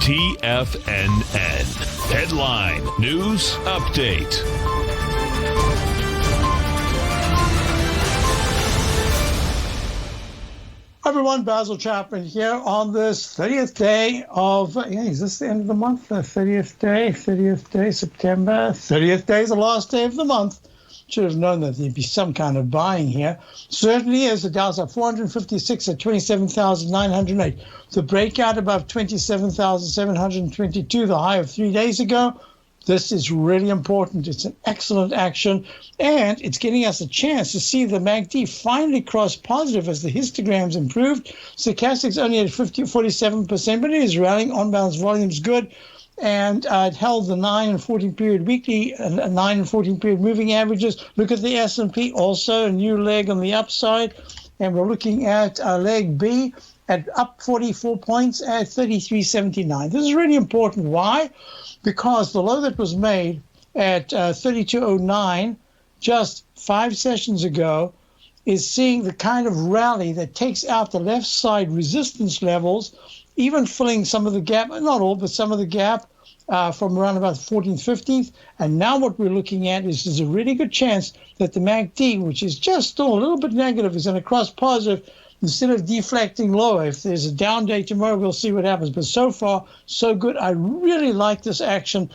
TFNN. Headline News Update. Everyone, Basil Chapman here on this 30th day of, is this the end of the month? The 30th day, September. 30th day is the last day of the month. Should have known that there'd be some kind of buying here. Certainly is. The Dow's up 456 at 27,908. The breakout above 27,722, the high of 3 days ago. This is really important. It's an excellent action, and it's getting us a chance to see the MACD finally cross positive as the histograms improved. Stochastic's only at 47%, but it is rallying. On-balance volume's good, and it held the 9 and 14 period weekly, 9 and 14 period moving averages. Look at the S&P, also a new leg on the upside, and we're looking at leg B at up 44 points at 33.79. This is really important. Why? Because the low that was made at 32.09 just 5 sessions ago is seeing the kind of rally that takes out the left side resistance levels, even filling some of the gap, not all, but some of the gap from around about 14th, 15th. And now what we're looking at is there's a really good chance that the MACD, which is just still a little bit negative, is going to cross positive instead of deflecting lower. If there's a down day tomorrow, we'll see what happens. But so far, so good. I really like this action.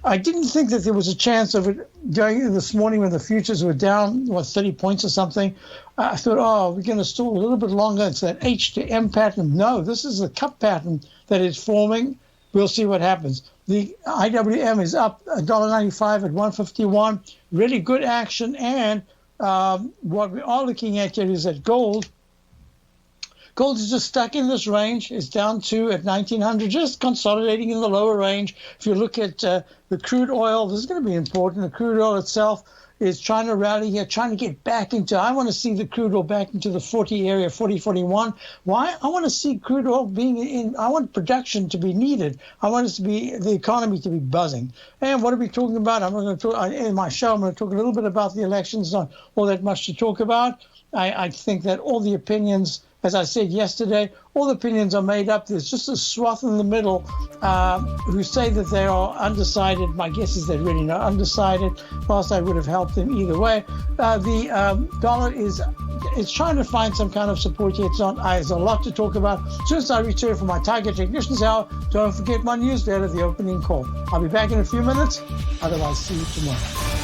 I didn't think that there was a chance of it going in this morning when the futures were down, 30 points or something. I thought, we're going to stall a little bit longer. It's that H to M pattern. No, this is a cup pattern that is forming. We'll see what happens. The IWM is up $1.95 at 151. Really good action. And what we are looking at here is that gold. Gold is just stuck in this range. It's down to at 1900, just consolidating in the lower range. If you look at the crude oil, this is going to be important. The crude oil itself is trying to rally here, trying to get back into, I want to see the crude oil back into the 40 area, 40, 41. Why? I want to see crude oil being in, I want production to be needed. I want us to be, the economy to be buzzing. And what are we talking about? I'm going to talk, in my show, I'm going to talk a little bit about the elections, not all that much to talk about. I think that all the opinions, as I said yesterday, all the opinions are made up. There's just a swath in the middle who say that they are undecided. My guess is they're really not undecided. Last I would have helped them either way. The dollar is trying to find some kind of support here. It's not. There's a lot to talk about. As soon as I return from my Tiger Technicians Hour, don't forget my newsletter, The Opening Call. I'll be back in a few minutes. Otherwise, see you tomorrow.